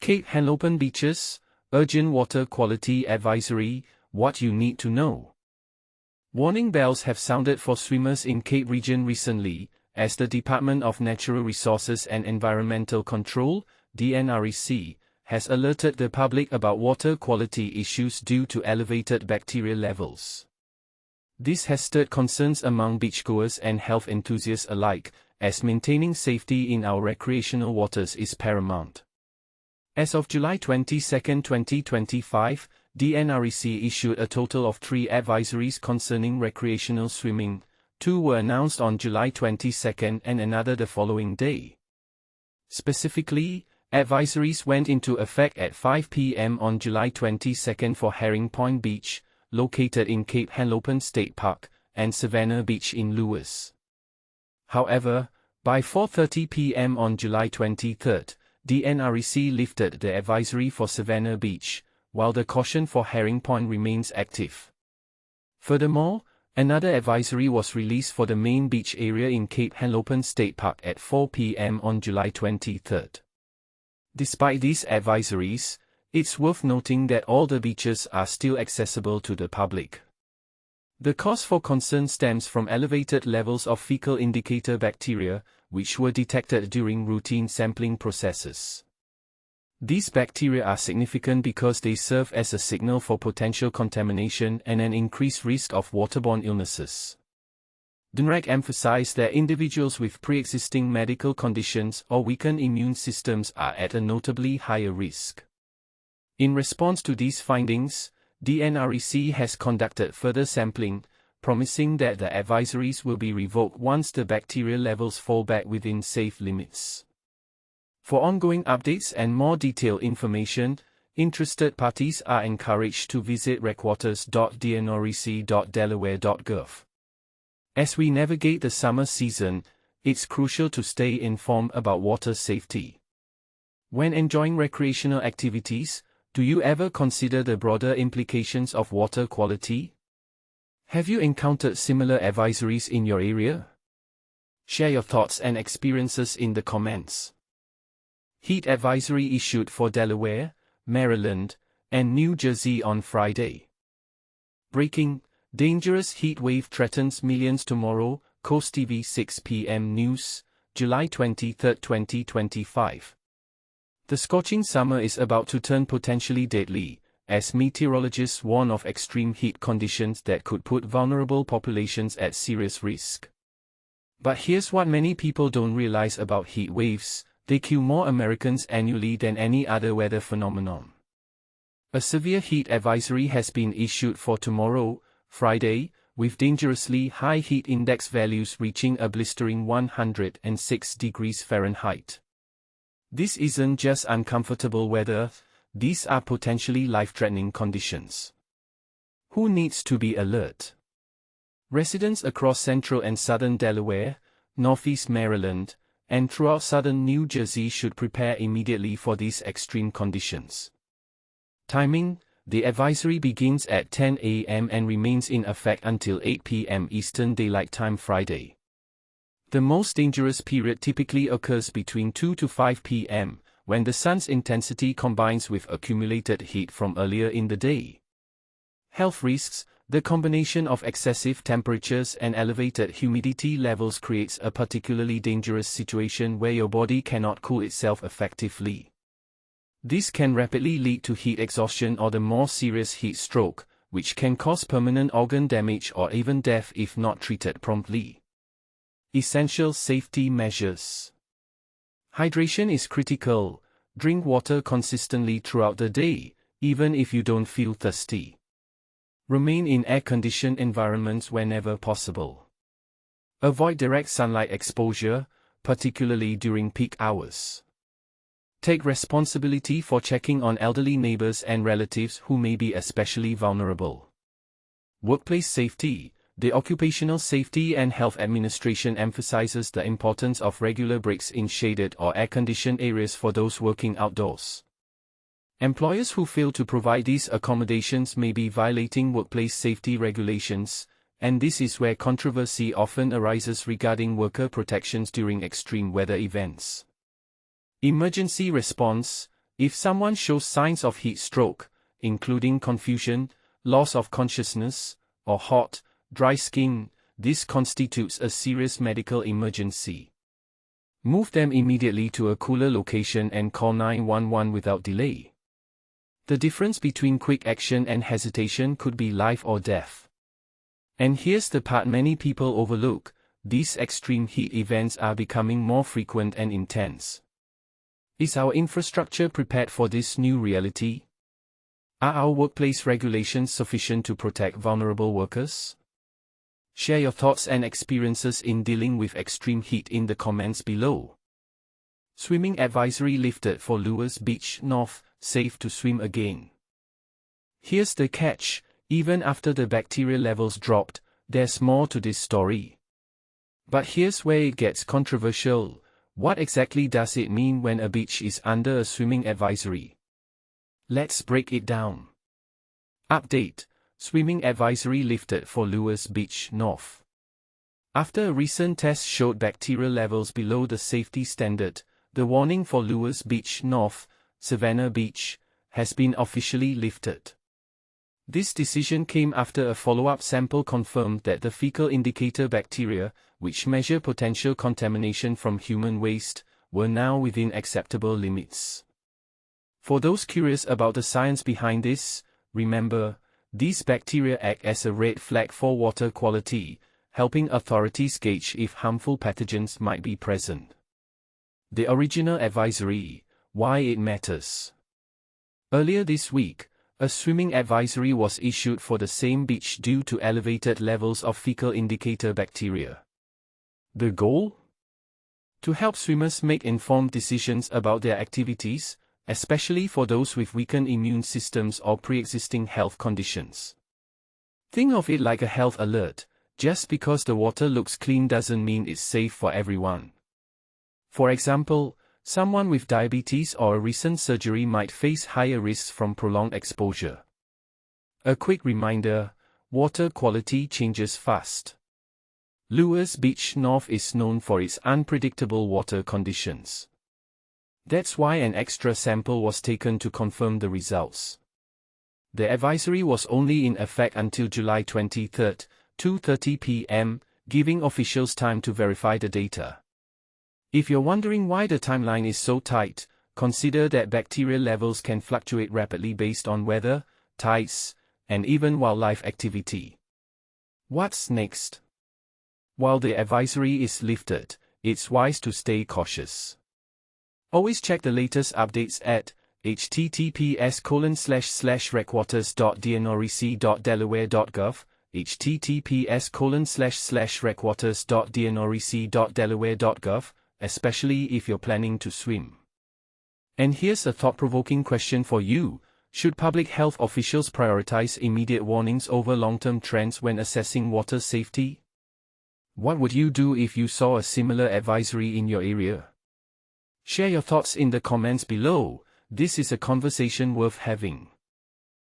Cape Henlopen beaches, urgent water quality advisory, what you need to know. Warning bells have sounded for swimmers in Cape region recently, as the Department of Natural Resources and Environmental Control, DNREC, has alerted the public about water quality issues due to elevated bacteria levels. This has stirred concerns among beachgoers and health enthusiasts alike, as maintaining safety in our recreational waters is paramount. As of July 22, 2025, DNREC issued a total of 3 advisories concerning recreational swimming. 2 were announced on July 22 and another the following day. Specifically, advisories went into effect at 5 p.m. on July 22 for Herring Point Beach, located in Cape Henlopen State Park, and Savannah Beach in Lewes. However, by 4:30 p.m. on July 23, DNREC lifted the advisory for Savannah Beach, while the caution for Herring Point remains active. Furthermore, another advisory was released for the main beach area in Cape Henlopen State Park at 4 p.m. on July 23. Despite these advisories, it's worth noting that all the beaches are still accessible to the public. The cause for concern stems from elevated levels of fecal indicator bacteria, which were detected during routine sampling processes. These bacteria are significant because they serve as a signal for potential contamination and an increased risk of waterborne illnesses. DNREC emphasized that individuals with pre-existing medical conditions or weakened immune systems are at a notably higher risk. In response to these findings, DNREC has conducted further sampling, promising that the advisories will be revoked once the bacterial levels fall back within safe limits. For ongoing updates and more detailed information, interested parties are encouraged to visit recwaters.dnrec.delaware.gov. As we navigate the summer season, it's crucial to stay informed about water safety. When enjoying recreational activities, do you ever consider the broader implications of water quality? Have you encountered similar advisories in your area? Share your thoughts and experiences in the comments. Heat advisory issued for Delaware, Maryland, and New Jersey on Friday. Breaking: dangerous heat wave threatens millions tomorrow. Coast TV 6 p.m. News, July 23, 2025. The scorching summer is about to turn potentially deadly, as meteorologists warn of extreme heat conditions that could put vulnerable populations at serious risk. But here's what many people don't realize about heat waves: they kill more Americans annually than any other weather phenomenon. A severe heat advisory has been issued for tomorrow, Friday, with dangerously high heat index values reaching a blistering 106 degrees Fahrenheit. This isn't just uncomfortable weather, these are potentially life-threatening conditions. Who needs to be alert? Residents across central and southern Delaware, northeast Maryland, and throughout southern New Jersey should prepare immediately for these extreme conditions. Timing: the advisory begins at 10 a.m. and remains in effect until 8 p.m. Eastern Daylight Time Friday. The most dangerous period typically occurs between 2 to 5 p.m., when the sun's intensity combines with accumulated heat from earlier in the day. Health risks: the combination of excessive temperatures and elevated humidity levels creates a particularly dangerous situation where your body cannot cool itself effectively. This can rapidly lead to heat exhaustion or the more serious heat stroke, which can cause permanent organ damage or even death if not treated promptly. Essential safety measures. Hydration is critical. Drink water consistently throughout the day, even if you don't feel thirsty. Remain in air-conditioned environments whenever possible. Avoid direct sunlight exposure, particularly during peak hours. Take responsibility for checking on elderly neighbors and relatives who may be especially vulnerable. Workplace safety: the Occupational Safety and Health Administration emphasizes the importance of regular breaks in shaded or air-conditioned areas for those working outdoors. Employers who fail to provide these accommodations may be violating workplace safety regulations, and this is where controversy often arises regarding worker protections during extreme weather events. Emergency response: If someone shows signs of heat stroke, including confusion, loss of consciousness, or hot, dry skin, this constitutes a serious medical emergency. Move them immediately to a cooler location and call 911 without delay. The difference between quick action and hesitation could be life or death. And here's the part many people overlook: these extreme heat events are becoming more frequent and intense. Is our infrastructure prepared for this new reality? Are our workplace regulations sufficient to protect vulnerable workers? Share your thoughts and experiences in dealing with extreme heat in the comments below. Swimming advisory lifted for Lewes Beach, North, safe to swim again. Here's the catch: even after the bacteria levels dropped, there's more to this story. But here's where it gets controversial. What exactly does it mean when a beach is under a swimming advisory? Let's break it down. Update: swimming advisory lifted for Lewes Beach, North. After a recent test showed bacterial levels below the safety standard, the warning for Lewes Beach, North, Savannah Beach, has been officially lifted. This decision came after a follow-up sample confirmed that the fecal indicator bacteria, which measure potential contamination from human waste, were now within acceptable limits. For those curious about the science behind this, remember, these bacteria act as a red flag for water quality, helping authorities gauge if harmful pathogens might be present. The original advisory: why it matters. Earlier this week, a swimming advisory was issued for the same beach due to elevated levels of fecal indicator bacteria. The goal? To help swimmers make informed decisions about their activities, especially for those with weakened immune systems or pre-existing health conditions. Think of it like a health alert: just because the water looks clean doesn't mean it's safe for everyone. For example, someone with diabetes or a recent surgery might face higher risks from prolonged exposure. A quick reminder: water quality changes fast. Lewes Beach, North is known for its unpredictable water conditions. That's why an extra sample was taken to confirm the results. The advisory was only in effect until July 23, 2:30 p.m., giving officials time to verify the data. If you're wondering why the timeline is so tight, consider that bacterial levels can fluctuate rapidly based on weather, tides, and even wildlife activity. What's next? While the advisory is lifted, it's wise to stay cautious. Always check the latest updates at https://recwaters.dnrec.delaware.gov, https://recwaters.dnrec.delaware.gov, especially if you're planning to swim. And here's a thought-provoking question for you: should public health officials prioritize immediate warnings over long-term trends when assessing water safety? What would you do if you saw a similar advisory in your area? Share your thoughts in the comments below. This is a conversation worth having.